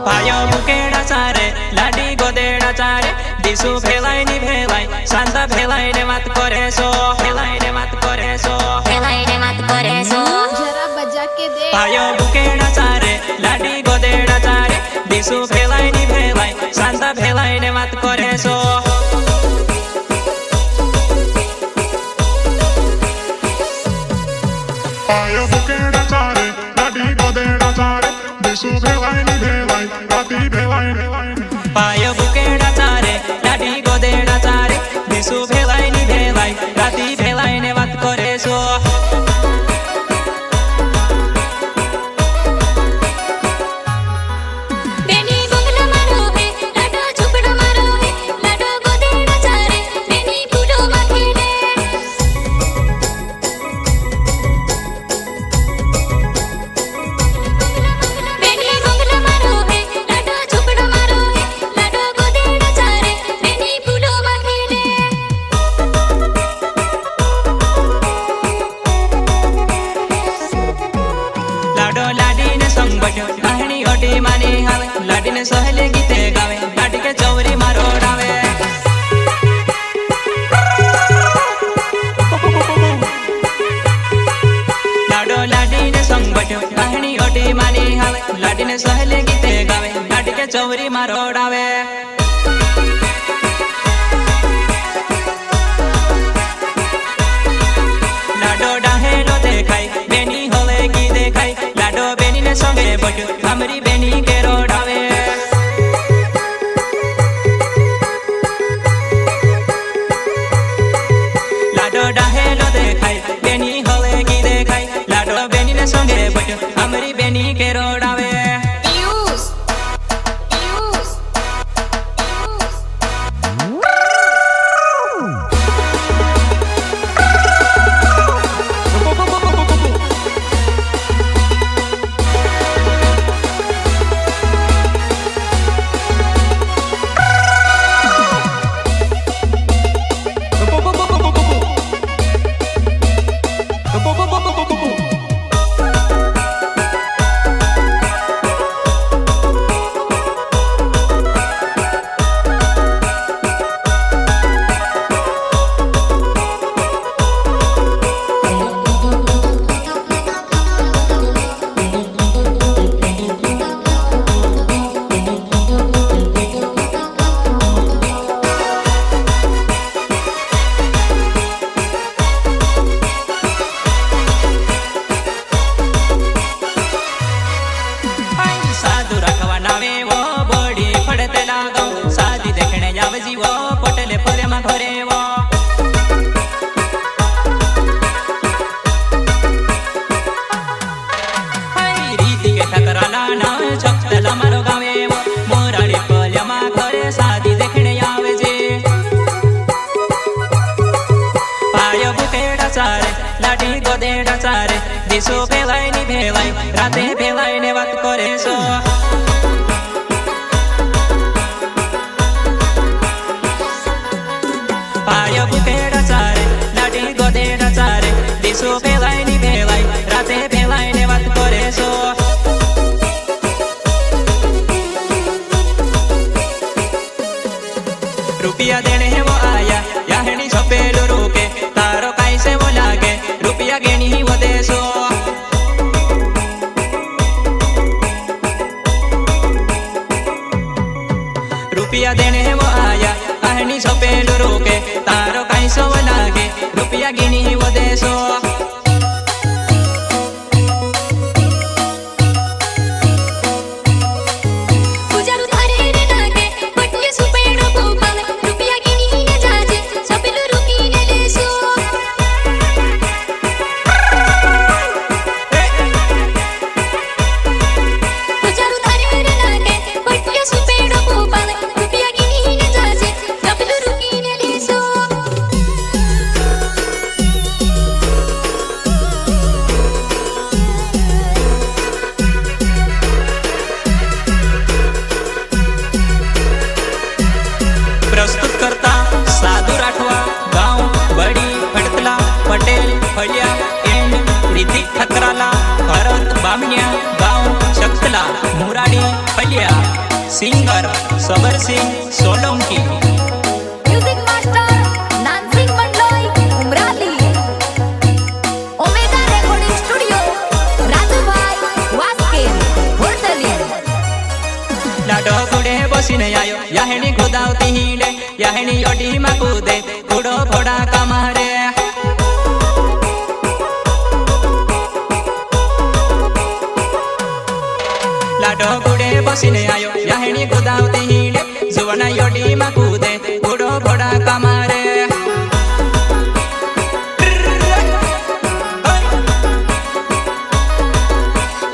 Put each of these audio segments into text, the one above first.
पायो बुकेड़ा चारे लाडी गोदेड़ा चारे दिसु भेलाई नि भेलाई शांत भेलाई ने मत करे सो भेलाई ने मत करे सो भेलाई ने मत करे सो जरा बजा के दे पायो बुकेड़ा चारे लाडी गोदेड़ा चारे दिसु भेलाई नि भेलाई शांत भेलाई ने मत करे सो पायो बुकेड़ा चारे लाडी गोदेड़ा चारे दिसु भेलाई नि भेलाई राती भेलाई पायो बुकेड़ा चारे लाडी गोदेड़ा चारे दिसु भेलाई नि भेलाई राती भेलाई ने मत करे सो लाडी ने सहले गीते गावे लाडी के चौरी मारो डावे लाडो लाडी ने संग बट्यो कहानी ओटी मानी हावे लाडी ने सहले गीते गावे लाडी के चौरी मारो डावे लाडो डाहेलो देखाई बेनी होले की देखाई लाडो बेनी ने संगे बट्यो हमरी बेनी के रोडावे लाडो डाहेलो देखाई बेनी होले की देखाई लाडो बेनी ने संगे बट्यो हमरी बेनी के रोडावे लाडी गोदेड़ा चारे दिसो भेलाई नि भेलाई राते भेलाई ने बात करे सो पायो बुकेड़ा चारे लाडी गोदेड़ा चारे दिसो भेलाई नि भेलाई राते भेलाई ने बात करे सो रुपया देने वो आया याहनी छपेलो रोके तारो कैसे वो लागे रुपया गेनी वो देसो रुपया देने वो आया याहनी छपेलो रोके तारो कैसे वो लागे रुपया गेनी वो Deso singer Sabar Singh Solanki. Music master Nansingh Mandloi Umrali. Omega recording studio Rajubhai Vaske Hotli. लाडो गुडे बसीने आयो याहेणी गोदावती हिंडे याहेणी योडी माकूदे गुडो फोडा कामारे। लाडो गुडे बसीने आयो याहेणी गोदावती हिंडे जुवना योडी माकूदे गुडो फोडा कामारे।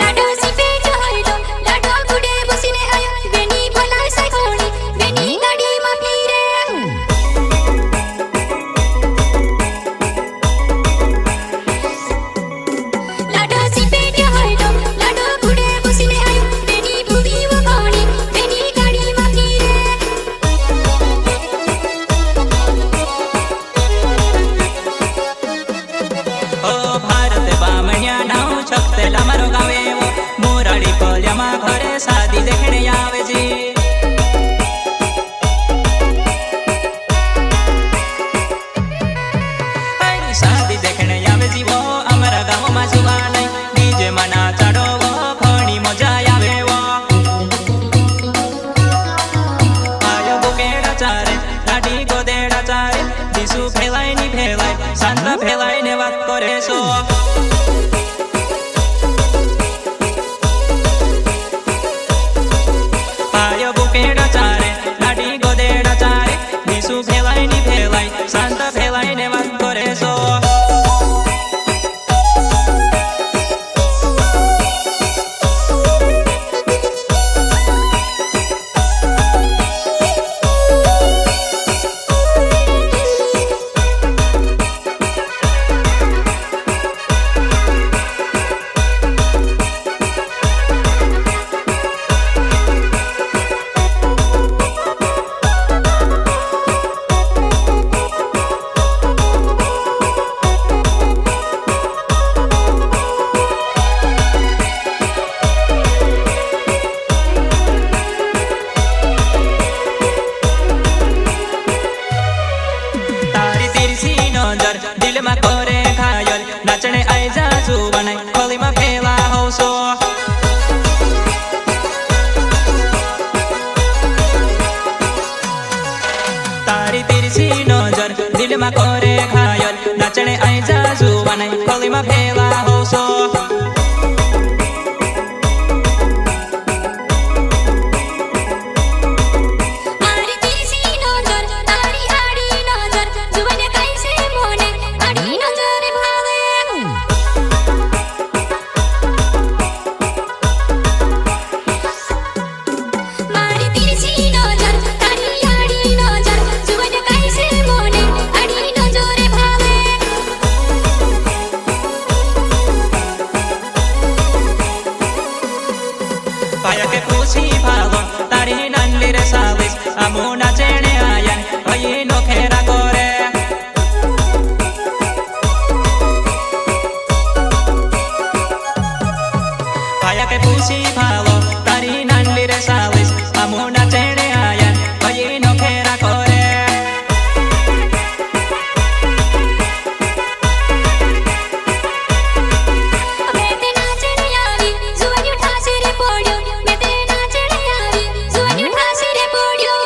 लाडो सिपे जहरडो लाडो गुडे बसीने आयो बेनी बोलाय सायकोणी बेनी गाडी मा फिरे। लाडो सिपे जहरडो लाडो गुडे बसीने आयो बेनी बुबी वगोणी बेनी गाडी मा फिरे। ओ भारत बामण्या नाव छपतेला मारो गावे वो मोराडी पल्या मा घरे शादी देखणे आवे जी। अरे शादी देखणे आवे जी वो अमरा गाव मा जुवा नाही डीजे मना चाडो वो घणी मजा आवे वो। आयो बुकेडा चारे लाडी गोदेडा चारे दिसू फेलाय नि फेलाय शांत फेलाय ने વાત કરે સો। आयो बुकेडा चारे लाडी गोदेडा चारे दिसू फेलाय नि फेलाय शांत फेलाय ने વાત કરે સો। तारी तिरसी नजर दिल मा करे घायल नाचणे आई जाजू बनाई खोली मा फेला होसो। तारी तिरसी नजर दिल मा करे घायल नाचणे आई जाजू बनाई खोली मा फेला होसो। तारी तिरसी नजर तारी आडी नजर जुवने कैसे मोने आडी नजर भावे। मारी तिरसी नजर तारी आडी नजर जुवने कैसे मोने आडी नजर भावे। पाया के पूछी भागो तारी नंदी रे साविस आमू नाचणे आया भई नो खेरा करे। पाया के पूछी भागो तारी नंदी रे साविस आमू नाचणे आया भई नो खेरा करे। मैं ते नाचणे आवी जुवनी ठासी रे पोड्यो मैं ते नाचणे आवी जुवनी ठासी रे पोड्यो।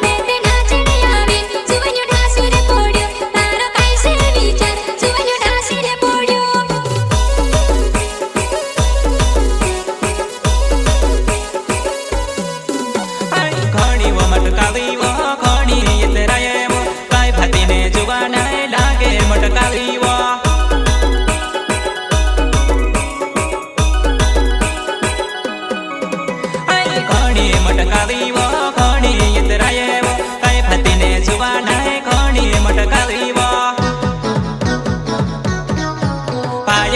मैं ते नाचणे आवी जुवनी ठासी रे पोड्यो तारो कैसे विचार जुवनी ठासी रे पोड्यो। आई घणी वो मटकावी वो घणी इतराये वो काय भातीने जुवा नाही लागे मटकावी वो। आई घणी मटकावी वो घणी इतराये वो काय भातीने जुवा नाही घणी मटकावी वो। पाय